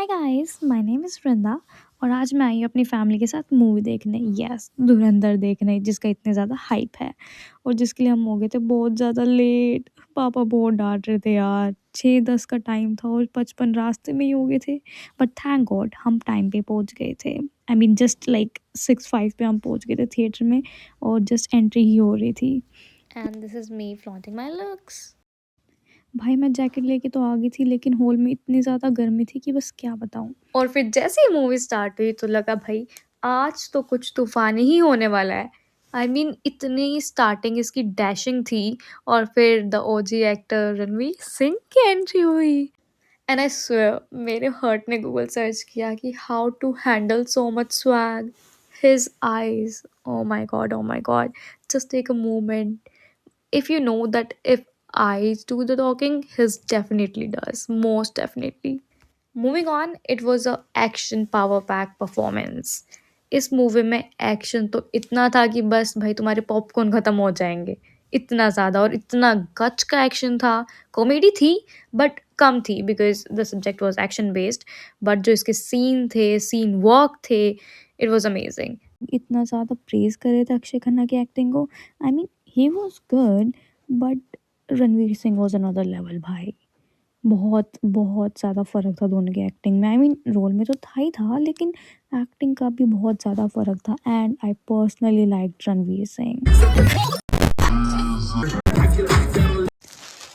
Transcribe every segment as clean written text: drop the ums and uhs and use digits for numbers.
Hi guys, my name is Vrinda और आज मैं आई हूँ अपनी फैमिली के साथ मूवी देखने। यस, धुरंधर देखने, जिसका इतने ज़्यादा हाइप है और जिसके लिए हम हो गए थे बहुत ज़्यादा लेट। पापा बहुत डांट रहे थे यार। 6:10 का टाइम था और 55 रास्ते में ही हो गए थे। बट थैंक गॉड हम टाइम पे पहुँच गए थे। आई मीन जस्ट लाइक 6:05 पे हम पहुँच गए थे थिएटर में और जस्ट एंट्री ही हो रही थी। And this is me flaunting my looks. भाई मैं जैकेट लेके तो आ गई थी लेकिन हॉल में इतनी ज़्यादा गर्मी थी कि बस क्या बताऊँ। और फिर जैसे ही मूवी स्टार्ट हुई तो लगा भाई आज तो कुछ तूफानी ही होने वाला है। इतनी स्टार्टिंग इसकी डैशिंग थी और फिर the OG actor Ranveer Singh की एंट्री हुई। एंड आई स्वेयर मेरे हार्ट ने गूगल सर्च किया कि how to handle so much swag. His eyes, oh my God, just take a moment. If you know that if I do the talking, his definitely does, most definitely. Moving on, it was a action power pack performance. इस movie में action तो इतना था कि बस भाई तुम्हारे popcorn खत्म हो जाएंगे। इतना ज़्यादा और इतना गच का एक्शन था। कॉमेडी थी बट कम थी because the subject was action based, but जो इसके सीन थे, सीन वर्क थे, इट वाज अमेजिंग. इतना ज़्यादा प्रेज़ कर रहे थे अक्षय खन्ना की एक्टिंग को। I mean he was good but Ranveer Singh was another level भाई। बहुत ज़्यादा फ़र्क था दोनों की एक्टिंग में। आई मीन रोल में तो था ही था लेकिन एक्टिंग का भी बहुत ज़्यादा फ़र्क था and I personally liked Ranveer Singh.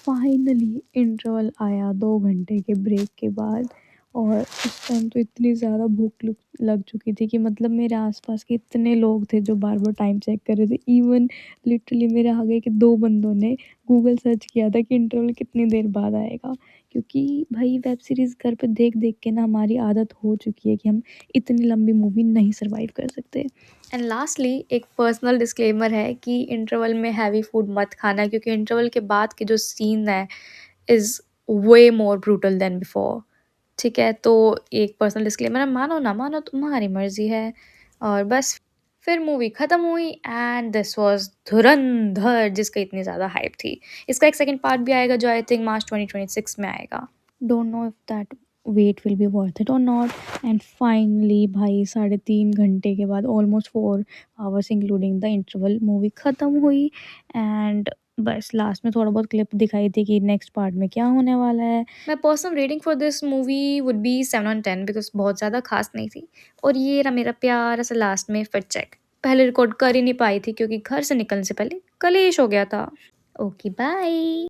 Finally interval आया 2 घंटे के ब्रेक के बाद और उस टाइम तो इतनी ज़्यादा भूख लग चुकी थी कि मतलब मेरे आसपास के इतने लोग थे जो बार-बार टाइम चेक कर रहे थे। इवन लिटरली मेरे आगे के 2 बंदों ने गूगल सर्च किया था कि इंटरवल कितनी देर बाद आएगा। क्योंकि भाई वेब सीरीज़ घर पे देख-देख के ना हमारी आदत हो चुकी है कि हम इतनी लंबी मूवी नहीं सर्वाइव कर सकते। एंड लास्टली एक पर्सनल डिस्क्लेमर है कि इंटरवल में हैवी फूड मत खाना क्योंकि इंटरवल के बाद के जो सीन है is way more brutal than before. ठीक है, तो एक पर्सनल डिस्क्लेमर है, मानो ना मानो तुम्हारी मर्जी है. और बस फिर मूवी ख़त्म हुई एंड दिस वाज धुरंधर जिसका इतनी ज़्यादा हाइप थी. इसका एक सेकंड पार्ट भी आएगा जो आई थिंक मार्च 2026 में आएगा. Don't know if that weight will be worth it और नॉट। एंड फाइनली भाई 3.5 घंटे के बाद almost 4 hours including the interval movie ख़त्म हुई एंड बस लास्ट में थोड़ा बहुत क्लिप दिखाई थी कि नेक्स्ट पार्ट में क्या होने वाला है। My personal rating for this movie would be 7 on 10 because बहुत ज़्यादा खास नहीं थी. और ये रहा मेरा प्यारा सा लास्ट में फिर चेक. पहले रिकॉर्ड कर ही नहीं पाई थी क्योंकि घर से निकलने से पहले कलेश हो गया था. Okay bye.